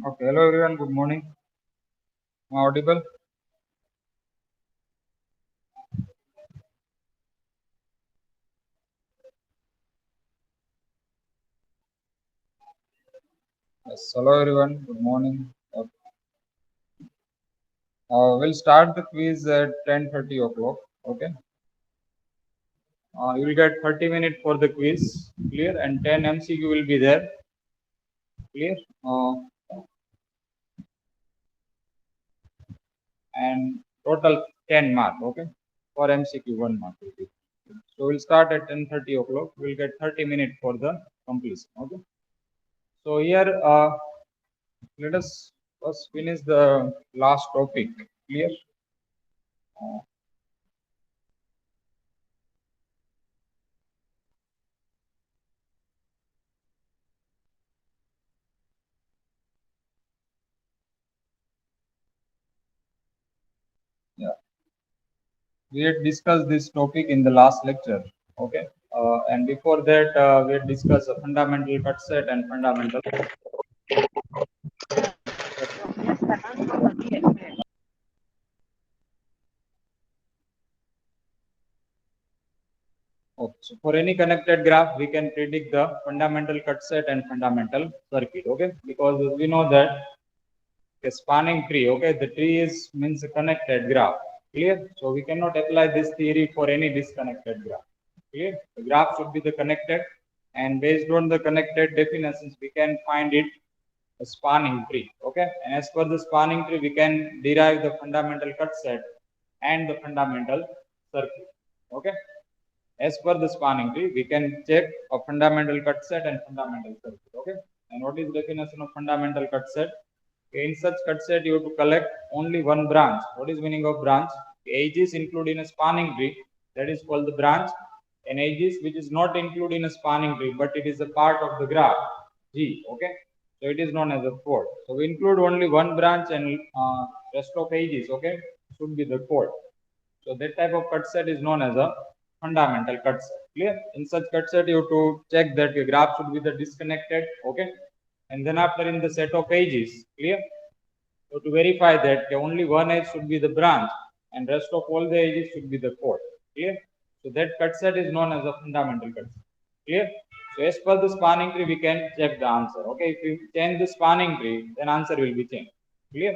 Okay, hello everyone, good morning. Am I audible? Yes, hello everyone, good morning. We'll start the quiz at 10:30 o'clock. Okay, you will get 30 minutes for the quiz, clear, and 10 MCQ will be there, clear. And total 10 mark. Okay, for MCQ 1 mark will be. So we'll start at 10:30 o'clock. We'll get 30 minutes for the completion. Okay. So here, let us first finish the last topic. Clear. Uh, yeah. We had discussed this topic in the last lecture. Okay, and before that we had discussed a fundamental cut set and fundamental. Okay. So for any connected graph we can predict the fundamental cut set and fundamental circuit. Okay, because we know that a spanning tree, okay, the tree is means a connected graph, clear. So we cannot apply this theory for any disconnected graph, clear. The graph should be the connected, and based on the connected definitions we can find it a spanning tree. Okay, and as per the spanning tree we can derive the fundamental cut set and the fundamental circuit. Okay, as per the spanning tree we can check a fundamental cut set and fundamental circuit. Okay, and what is definition of fundamental cut set? In such cut set you have to collect only one branch. What is meaning of branch? Edges included in a spanning tree, that is called the branch, and edges which is not included in a spanning tree but it is a part of the graph G. Okay, so it is known as a chord. So we include only one branch and rest of edges, okay, should be the chord. So that type of cut set is known as a fundamental cut set. Clear? In such cut set, you have to check that your graph should be the disconnected. Okay. And then after in the set of edges, clear? So to verify that only one edge should be the branch and rest of all the edges should be the chord. Clear? So that cut set is known as a fundamental cut set. Clear? So as per the spanning tree, we can check the answer. Okay, if you change the spanning tree, then answer will be changed. Clear?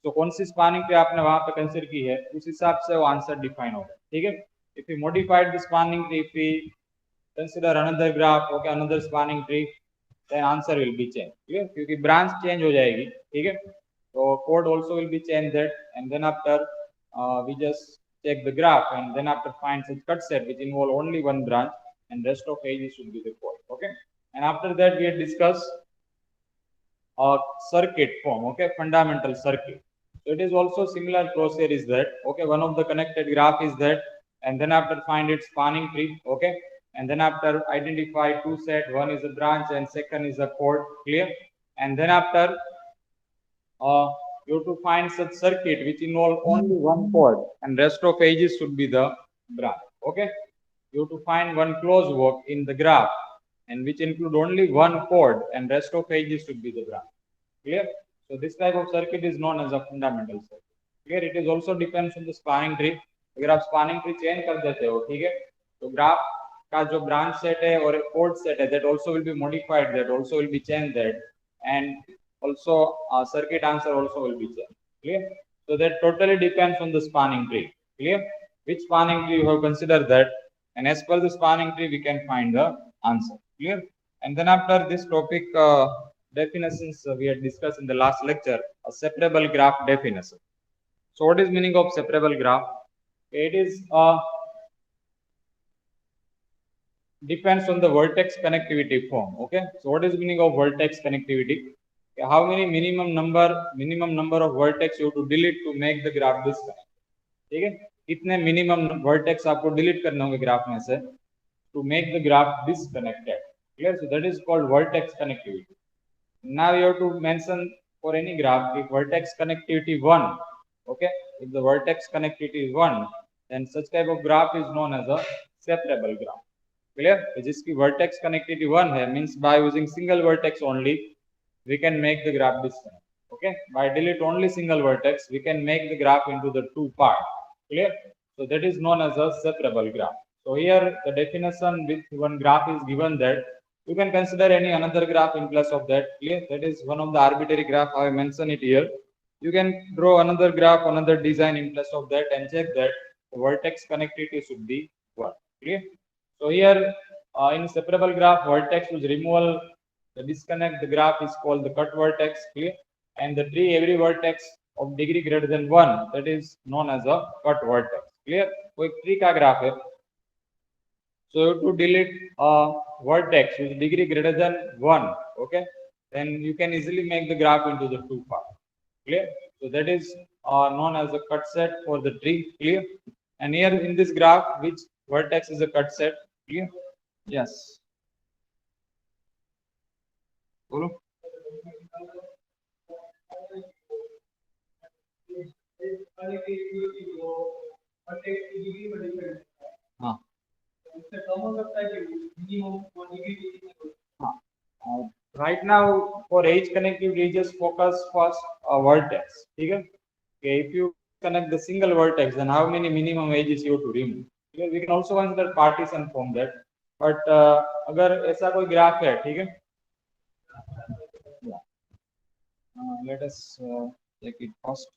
तो कौन सी spanning tree आपने वहां पे consider की है उस हिसाब से वो आंसर डिफाइन होगा. ठीक है. If we modified the spanning tree, if we consider another graph, okay, another spanning tree, then answer will be changed. Clear? क्योंकि branch change हो जाएगी. ठीक है. So code also will be changed that, and then after we just check the graph, and then after find such cut set which involve only one branch, and rest of edges should be the code. Okay, and after that we discuss circuit form. Okay, fundamental circuit. So it is also similar procedure is that, okay, one of the connected graph is that, and then after find its spanning tree. Okay, and then after identify two set, one is a branch and second is a chord. Clear? And then after you have to find such circuit which involve only one chord and rest of edges should be the branch. Okay, you have to find one closed work in the graph and which include only one chord and rest of edges should be the branch. Clear? So this type of circuit is known as a fundamental circuit. Clear? It is also depends on the spanning tree. अगर आप spanning tree change कर देते हो, ठीक है, तो graph का जो ब्रांच सेट है और कोड सेट है, that also will be modified, that also will be changed, that, and also circuit answer also will be changed. Clear? So that totally depends on the spanning tree. Clear? Which spanning tree you have considered that, and as per the spanning tree we can find the answer. Clear? And then after this topic definitions we had discussed in the last lecture, a separable graph definition. So what is meaning of separable graph? It is depends on the vertex connectivity form. Okay, so what is meaning of vertex connectivity? Okay, how many minimum number of vertex you have to delete to make the graph disconnect. ठीक है, कितने minimum vertex आपको delete करने होंगे graph में से to make the graph disconnected. Clear? So that is called vertex connectivity. Now you have to mention for any graph if vertex connectivity 1. Okay, if the vertex connectivity is 1, then such type of graph is known as a separable graph. Clear? जिसकी vertex connectivity 1 है, means by using single vertex only we can make the graph disconnect. Okay, by delete only single vertex, we can make the graph into the two part. Clear? So that is known as a separable graph. So here the definition with one graph is given that you can consider any another graph in place of that. Clear? That is one of the arbitrary graph. I mentioned it here. You can draw another graph, another design in place of that, and check that the vertex connectivity should be one. Clear? So here in separable graph, vertex whose removal, the disconnect, the graph is called the cut vertex. Clear? And the tree, every vertex of degree greater than 1, that is known as a cut vertex. Clear? कोई tree का graph है. So to delete a vertex with degree greater than 1, okay, then you can easily make the graph into the two parts. Clear? So that is known as a cut set for the tree. Clear? And here in this graph, which vertex is a cut set? Clear? Yes. Bolo. हाँ. Right now for edge connectivity, just focus first vertex. Okay? If you connect the single vertex, then how many minimum edges you have to remove? Okay? We can also consider partition from that. But अगर ऐसा कोई graph है, ठीक है? Let us take it first.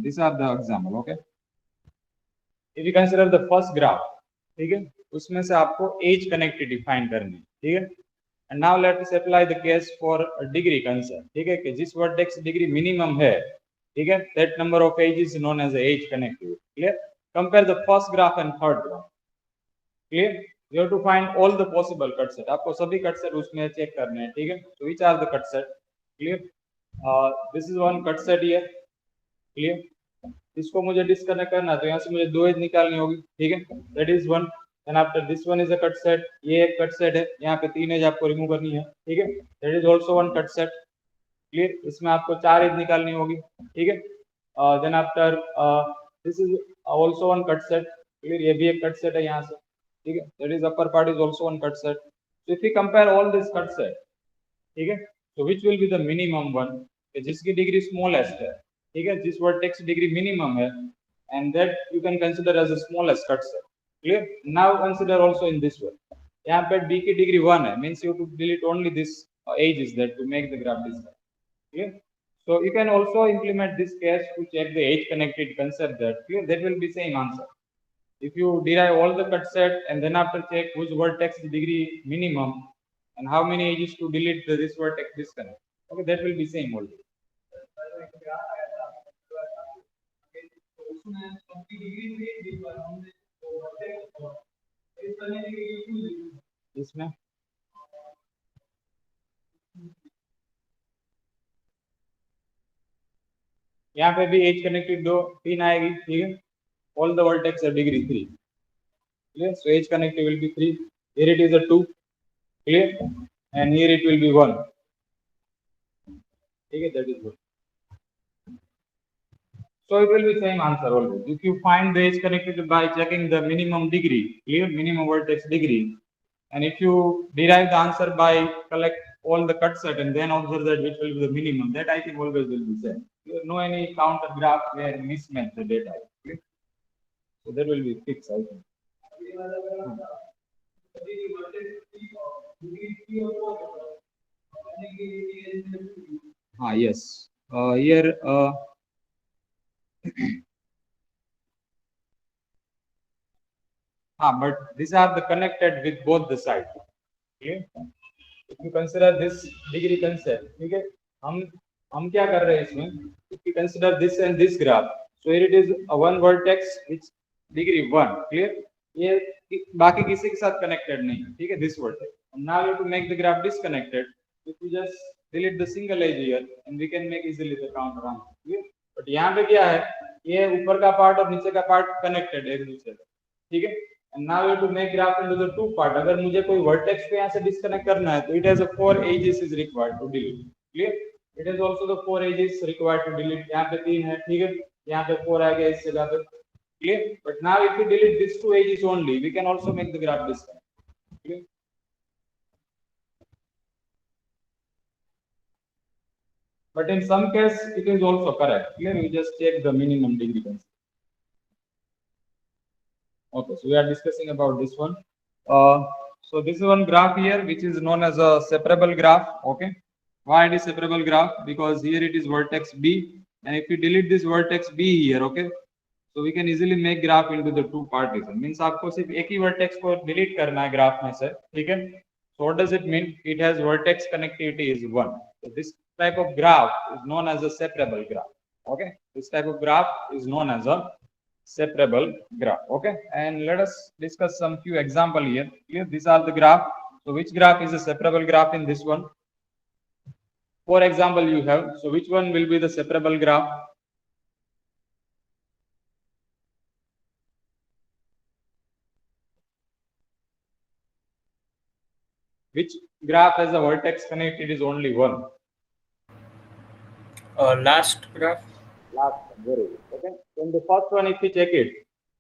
These are the example, okay? If you consider the first graph, ठीक है? उसमें से आपको edge connectivity find करनी, ठीक है? And now let us apply the case for a degree concept, ठीक है? कि जिस vertex degree minimum है, ठीक है? That number of edges is known as the edge connectivity. Clear? Compare the first graph and third graph. Clear? You have to find all the possible cut set. आपको सभी cut set उसमें check करने हैं, ठीक है? So which are the cut set? Clear? This is one cut set here. Clear? इसको मुझे disconnect करना है तो यहाँ से मुझे दो एज निकालनी होगी, ठीक है? That is one. And after this one is a cut set. ये एक कट सेट है, यहाँ पे तीन एज आपको रिमूव करनी है, ठीक है? That is also one cut set. Clear? इसमें आपको चार एज निकालनी होगी, ठीक है? Then after this is also one cut set. Clear? ये भी एक कट सेट है यहाँ से, ठीक है? That is upper part is also one cut set. So if you compare all this cut set, ठीक है, so which will be the minimum one, जिसकी डिग्री स्मॉलेस्ट है, ठीक है, जिस वर्टेक्स डिग्री मिनिमम है, and that you can consider edge a smallest cut set. Clear? Now consider also in this way. यहाँ पे d की डिग्री 1 है, means you to delete only this edge is that to make the graph this. Clear? So you can also implement this case to check the edge connected concept that clear, that will be same answer. If you derive all the cut set and then after check which vertex is degree minimum and how many edges to delete this vertex disconnect. Okay, that will be same only. इसमें यहाँ पे भी as connected दो तीन आएगी, ठीक है? All the vertex are degree 3. Clear? So edge connectivity will be 3. Here it is a 2. Clear? And here it will be 1. Okay, that is good. So it will be same answer always. If you find the edge connected by checking the minimum degree, clear, minimum vertex degree, and if you derive the answer by collect all the cut set and then observe that which will be the minimum, that I think always will be same. There no any counter graph where mismatch the data. Clear? So that will be fixed, I think. Yes. Here but these are the connected with both the sides. Okay? If you consider this degree concept, okay, हम क्या कर रहे हैं इसमें? If you consider this and this graph, so here it is a one vertex which degree 1. Clear? ये बाकी किसी के साथ connected नहीं, ठीक है? This vertex. Now you have to make the graph disconnected. If you just delete the single edge here, and we can make easily the counter answer. Clear? But यहाँ पे क्या है? ये ऊपर का part और नीचे का part connected है एक दूसरे से, ठीक है? And now you have to make graph into the two part. अगर मुझे कोई vertex को यहाँ से disconnect करना है, तो it has a 4 edges is required to delete. Clear? It is also the 4 edges required to delete. यहाँ पे 3 है, ठीक है? यहाँ पे 4 आ गया इस जगह पे. Clear? But now if we delete these two edges only, we can also make the graph disconnect. Clear? But in some case, it is also correct. Clear? We just check the minimum degree. Okay, so we are discussing about this one. So this is one graph here, which is known as a separable graph. Okay, why it is separable graph? Because here it is vertex B, and if you delete this vertex B here, okay, so we can easily make graph into the two partition. Means आपको सिर्फ एक ही vertex को delete करना है graph में से, ठीक है? So what does it mean? It has vertex connectivity is 1. So this type of graph is known as a separable graph. Okay, this type of graph is known as a separable graph. Okay, and let us discuss some few example here. Here these are the graph. So which graph is a separable graph in this one? For example, you have, so which one will be the separable graph? Which graph has a vertex connected is only one? Last graph. Last one, very good. Okay, in the first one, if you check it,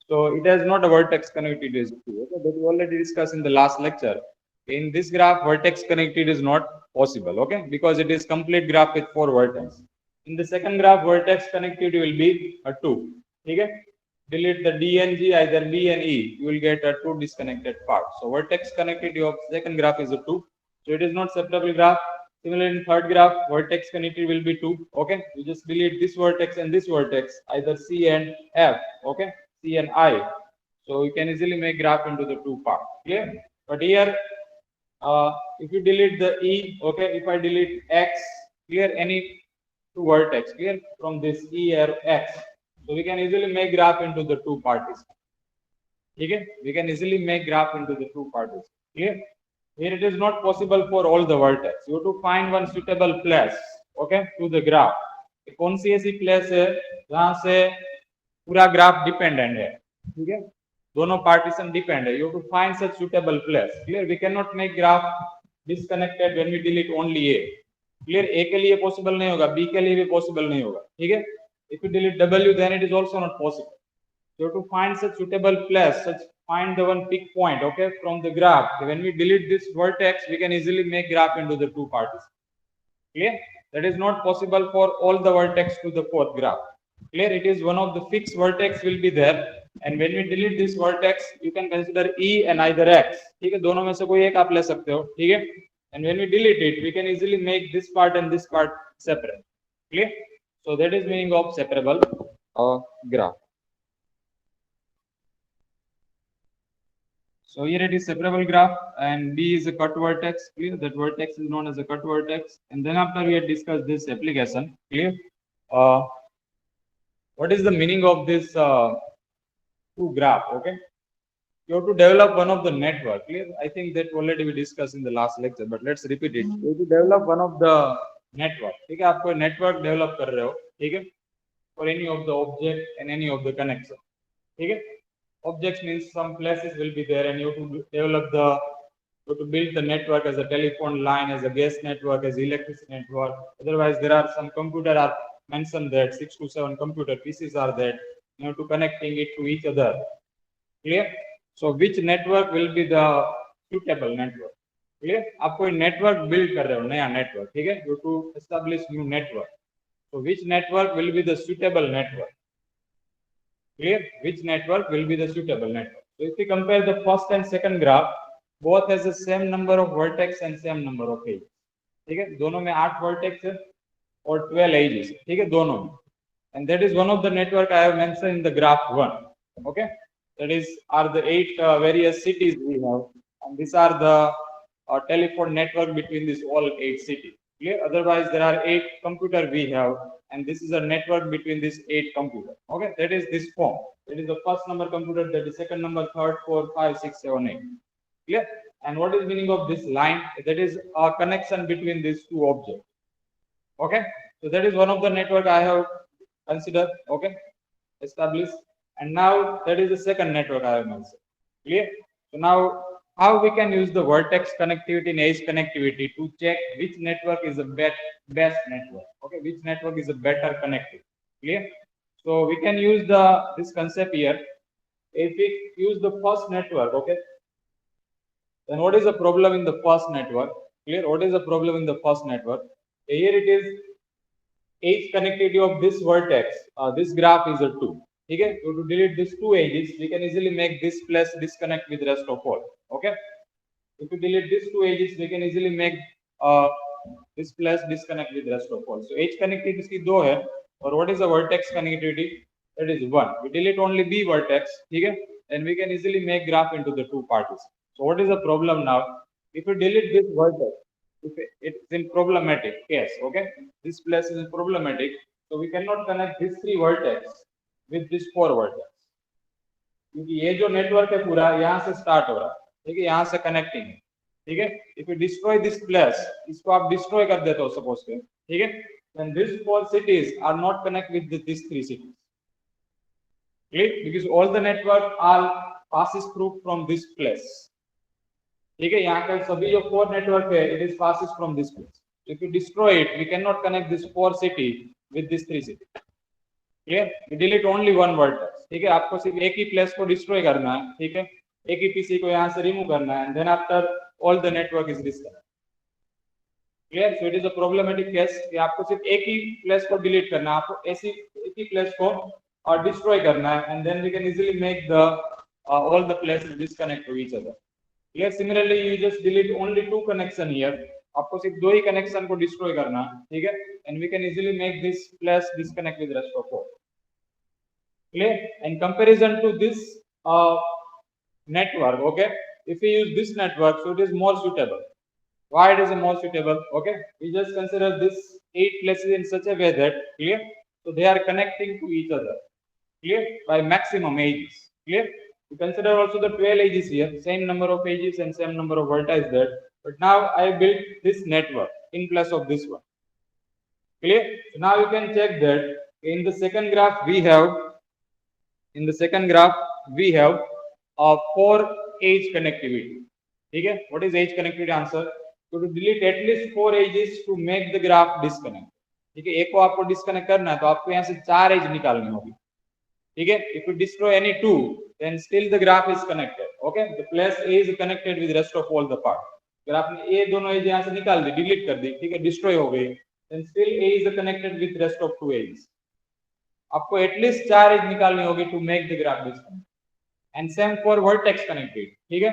so it has not a vertex connected is 2. Okay, but we already discussed in the last lecture. In this graph, vertex connected is not possible. Okay, because it is complete graph with 4 vertex. In the second graph, vertex connectivity will be a 2. Okay, delete the D and G, either B and E, you will get a 2 disconnected part. So vertex connectivity of second graph is a 2. So it is not separable graph. Similarly, in third graph, vertex connectivity will be 2. Okay, you just delete this vertex and this vertex, either C and F. Okay, C and I. So you can easily make graph into the two parts. Clear? But here, if you delete the E, okay, if I delete X, clear, any two vertex, clear, from this E or X. So we can easily make graph into the two parties. Okay, we can easily make graph into the two parties. Clear? Here it is not possible for all the vertex. You have to find one suitable place, okay, to the graph. कौन सी ऐसी place है जहां से पूरा graph dependent है, ठीक है? दोनों partition depend है. You have to find such suitable place. Clear? We cannot make graph disconnected when we delete only A. Clear? A के लिए possible नहीं होगा, B के लिए भी possible नहीं होगा, ठीक है? If you delete W, then it is also not possible. So to find such suitable place, find the one peak point, okay, from the graph. When we delete this vertex, we can easily make graph into the two parties. Clear? That is not possible for all the vertex to the fourth graph. Clear? It is one of the fixed vertex will be there, and when we delete this vertex, you can consider E and either X. ठीक है, दोनों में से कोई एक आप ले सकते हो, ठीक है? And when we delete it, we can easily make this part and this part separate. Clear? So that is meaning of separable graph. So here it is separable graph, and B is a cut vertex. Clear? That vertex is known as a cut vertex. And then after we had discussed this application, clear? What is the meaning of this two graph? Okay, you have to develop one of the network. Clear? I think that already we discussed in the last lecture, but let's repeat it. You have to develop one of the network. ठीक है, आप कोई network develop कर रहे हो, ठीक है? For any of the object and any of the connection, ठीक है? Objects means some places will be there, and you have to develop you have to build the network as a telephone line, as a gas network, as electricity network. Otherwise, there are some computer are mentioned that 6 to 7 computer pieces are there. You have to connecting it to each other. Clear? So which network will be the suitable network? Clear? आप कोई network build कर रहे हो, नया network, ठीक है? You have to establish new network. So which network will be the suitable network? Clear? Which network will be the suitable network? So if we compare the first and second graph, both has the same number of vertex and same number of edges. ठीक है, दोनों में 8 vertex है और 12 edges, ठीक है, दोनों में. And that is one of the network I have mentioned in the graph 1. Okay, that is are the 8 various cities we have, and these are the telephone network between these all 8 cities. Clear? Otherwise, there are 8 computer we have, and this is a network between these 8 computers. Okay, that is this form. That is the first number computer, that is second number, third, fourth, 5, 6, 7, 8. Clear? And what is meaning of this line? That is a connection between these two objects. Okay, so that is one of the network I have considered. Okay, established. And now that is the second network I have mentioned. Clear? So now how we can use the vertex connectivity and edge connectivity to check which network is the best network. Okay, which network is a better connected. Clear? So we can use this concept here. If we use the first network, okay, then what is the problem in the first network? Clear? What is the problem in the first network? Here it is edge connectivity of this vertex. This graph is a 2. Okay, so to delete these two edges, we can easily make this plus disconnect with rest of all. Okay, if we delete these two edges, we can easily make this plus disconnect with rest of all. So edge connectivity इसकी दो है, और what is the vertex connectivity? That is 1. We delete only B vertex, ठीक है? Then we can easily make graph into the two parties. So what is the problem now? If we delete this vertex, if it's in problematic case, okay, this place is problematic, so we cannot connect these three vertex with this four vertex, क्योंकि ये जो network है पूरा यहाँ से start हो रहा है, ठीक है, यहाँ से कनेक्टिंग है, ठीक है. If you destroy this place, इसको आप डिस्ट्रॉय कर देते हो सपोज के, ठीक है, then these four cities are not connect with these three cities, clear, because all the network are passes through from this place, ठीक है. यहाँ का सभी जो फोर नेटवर्क है, it is passes from this place. If you destroy it, we cannot connect this four city with this three city. Clear? We delete only one vertex. ठीक है, आपको सिर्फ एक ही प्लेस को डिस्ट्रॉय करना है, ठीक है, एक ही पीसी को यहाँ से रिमूव करना है, and then after all the network is disconnected. Clear? So it is a problematic case कि आपको सिर्फ एक ही प्लेस को डिलीट करना है, आपको ऐसी एक ही प्लेस को और डिस्ट्रॉय करना है, and then we can easily make the all the places disconnect to each other. Clear? Similarly, you just delete only two connection here. आपको सिर्फ दो ही कनेक्शन को डिस्ट्रॉय करना है, ठीक है, and we can easily make this place disconnect with rest of all. Clear? In comparison to this network, okay, if we use this network, so it is more suitable. Why it is more suitable? Okay, we just consider this 8 places in such a way that, clear, so they are connecting to each other, clear, by maximum edges. Clear? We consider also the 12 edges here, same number of edges and same number of vertices there, but now I built this network in place of this one. Clear? So now you can check that in the second graph we have, four edge connectivity. Okay, what is edge connectivity answer? So to delete at least 4 edges to make the graph disconnect. ठीक है, एक को आपको disconnect करना है तो आपको यहाँ से 4 एज निकालनी होगी, ठीक है. If you destroy any 2, then still the graph is connected. Okay, the place A is connected with rest of all the part. अगर आपने A दोनों एज यहाँ से निकाल दी, डिलीट कर दी, ठीक है, डिस्ट्रॉय हो गई, then still A is connected with rest of 2 edges. आपको एटलीस्ट 4 एज निकालनी होगी to make the graph disconnect. And same for vertex connected, ठीक है,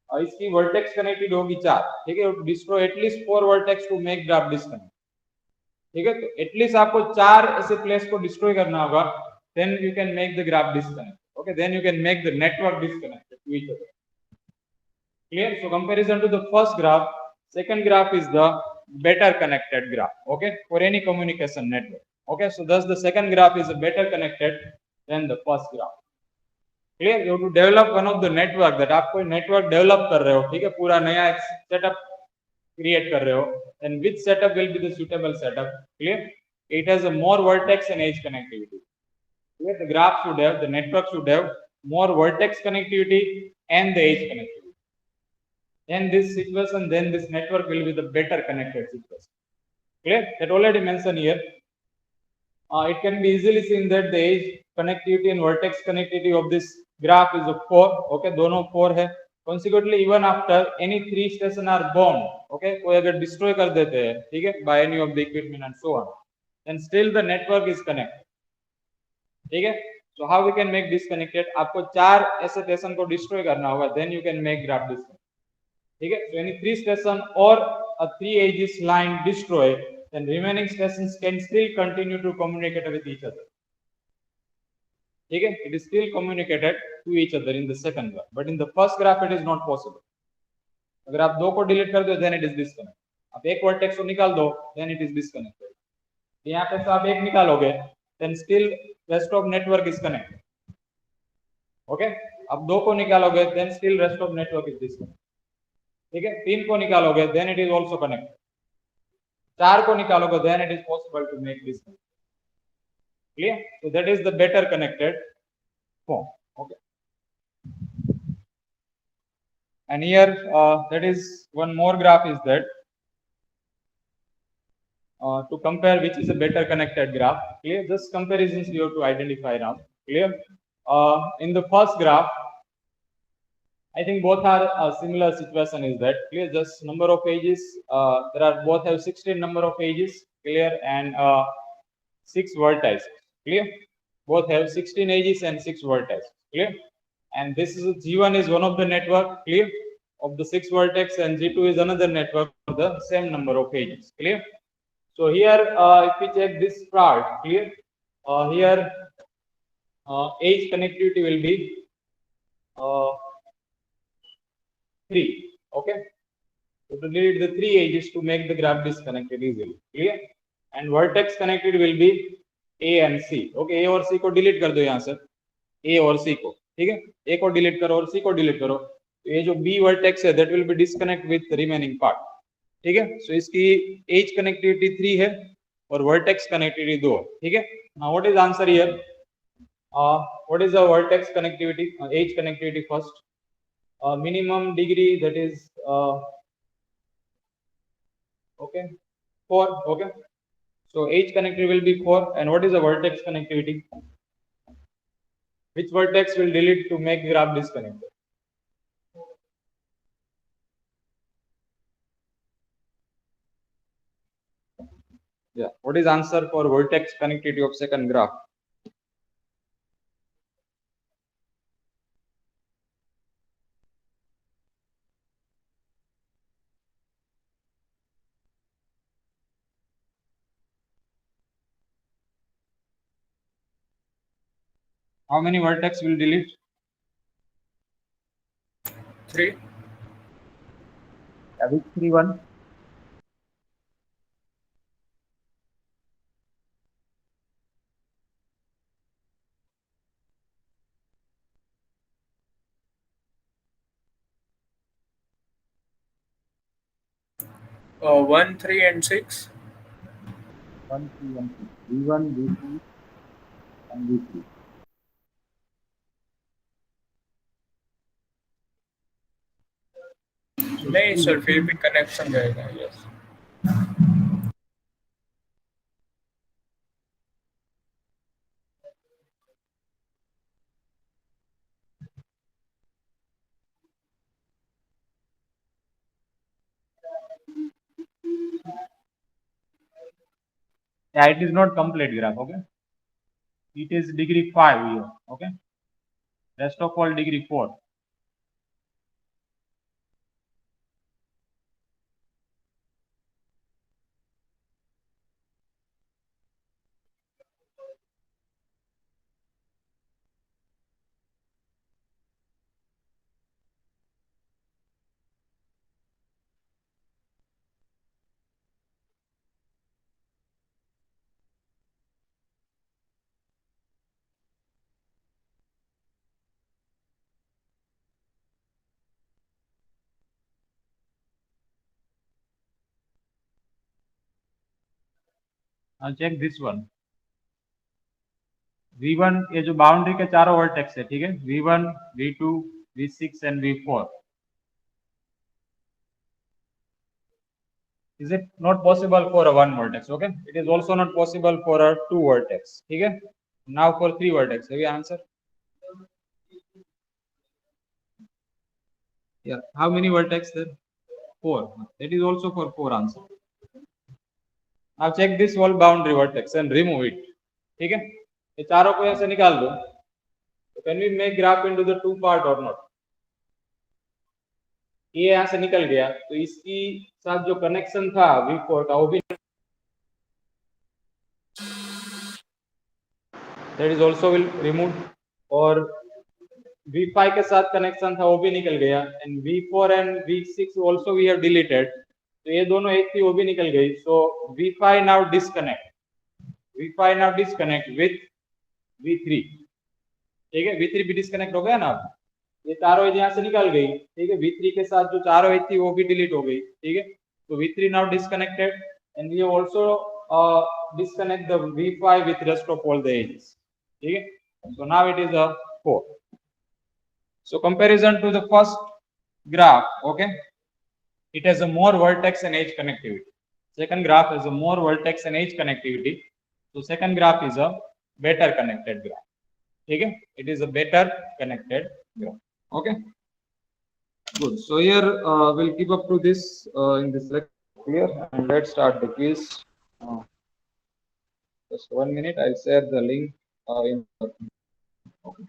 और इसकी वर्टेक्स कनेक्टेड होगी 4, ठीक है, destroy at least 4 vertex to make graph disconnect, ठीक है. तो एटलीस्ट आपको 4 ऐसे प्लेस को डिस्ट्रॉय करना होगा, then you can make the graph disconnect. Okay, then you can make the network disconnected to each other. Clear? So comparison to the first graph, second graph is the better connected graph, okay, for any communication network. Okay, so thus the second graph is better connected than the first graph. Clear? You have to develop one of the network that आप कोई network develop कर रहे हो, ठीक है, पूरा नया एक setup create कर रहे हो, and which setup will be the suitable setup? Clear? It has a more vertex and edge connectivity. Clear? The graph should have, the network should have more vertex connectivity and the edge connectivity. In this situation, then this network will be the better connected situation. Clear? That already mentioned here. It can be easily seen that the edge connectivity and vertex connectivity of this graph is a 4. Okay, दोनों 4 है. Consequently, even after any 3 stations are bound, okay, कोई अगर destroy कर देते हैं, ठीक है, by any of the equipment and so on, then still the network is connected. ठीक है. So how we can make disconnected? आपको 4 ऐसे स्टेशन को destroy करना होगा, then you can make graph disconnect. ठीक है. So any 3 station or a 3 edges line destroyed, then remaining stations can still continue to communicate with each other. ठीक है, it is still communicated to each other in the second graph, but in the first graph it is not possible. अगर आप 2 को delete कर दो, then it is disconnected. आप एक vertex को निकाल दो, then it is disconnected. यहाँ पे से आप एक निकालोगे, then still rest of network is connected. Okay, आप 2 को निकालोगे, then still rest of network is disconnected. ठीक है, 3 को निकालोगे, then it is also connected. 4 को निकालोगे, then it is possible to make this. Clear? So that is the better connected form. Okay. And here that is one more graph is that to compare which is a better connected graph. Clear? Just comparisons you have to identify now. Clear? In the first graph, I think both are a similar situation is that clear. Just number of edges. There are both have 16 number of edges clear and 6 vertices clear. Both have 16 edges and 6 vertices clear. And this is G1 is one of the network clear of the 6 vertex and G2 is another network of the same number of edges clear. So here if we check this part clear, here edge connectivity will be 3 okay. So to delete the 3 edges to make the graph disconnected easily clear. And vertex connected will be A and C okay. A और C को delete कर दो यहाँ से A और C को ठीक है. A को delete करो और C को delete करो तो ये जो B vertex है that will be disconnect with the remaining part ठीक है. So इसकी edge connectivity 3 है और vertex connectivity 2 ठीक है. Now what is answer here? What is the vertex connectivity? Edge connectivity first. Minimum degree that is okay 4 okay. So edge connectivity will be 4 and what is the vertex connectivity? Which vertex will delete to make graph disconnected? Yeah, what is answer for vertex connectivity of second graph? How many vertex will delete? 3. Which 3 1? Uh, 1, 3 and 6. 1 3 1 3. V1 V2 and V3. नहीं sir फिर भी connection रहेगा. Yes Yeah, it is not complete graph okay. It is degree 5 here okay. Rest of all degree 4. Now check this one. V1 ये जो boundary के चारों vertex है ठीक है. V1 V2 V6 and V4. Is it not possible for a one vertex okay. It is also not possible for a two vertex ठीक है. Now for three vertex have you answer? Yeah, how many vertex there? 4. That is also for 4 answer. Now check this whole boundary vertex and remove it ठीक है. ये चारों को ऐसे निकाल दो. So can we make graph into the two part or not? ये यहाँ से निकल गया तो इसकी साथ जो कनेक्शन था V4 का वो भी that is also will remove और V5 के साथ कनेक्शन था वो भी निकल गया and V4 and V6 also we have deleted. तो ये दोनों एक थी वो भी निकल गई. So V5 now disconnect. V5 now disconnect with V3 ठीक है. V3 भी डिस्कनेक्ट हो गया ना. ये चारों एज यहाँ से निकल गई ठीक है. V3 के साथ जो चारों एज थी वो भी डिलीट हो गई ठीक है. तो V3 now disconnected and we also disconnect the V5 with rest of all the edges ठीक है. So now it is a 4. So comparison to the first graph okay, it has a more vertex and edge connectivity. Second graph has a more vertex and edge connectivity. So second graph is a better connected graph. ठीक है, it is a better connected graph. Okay, good. So here we'll keep up to this in this lecture here, and let's start the quiz. Just 1 minute, I'll share the link in the. Okay.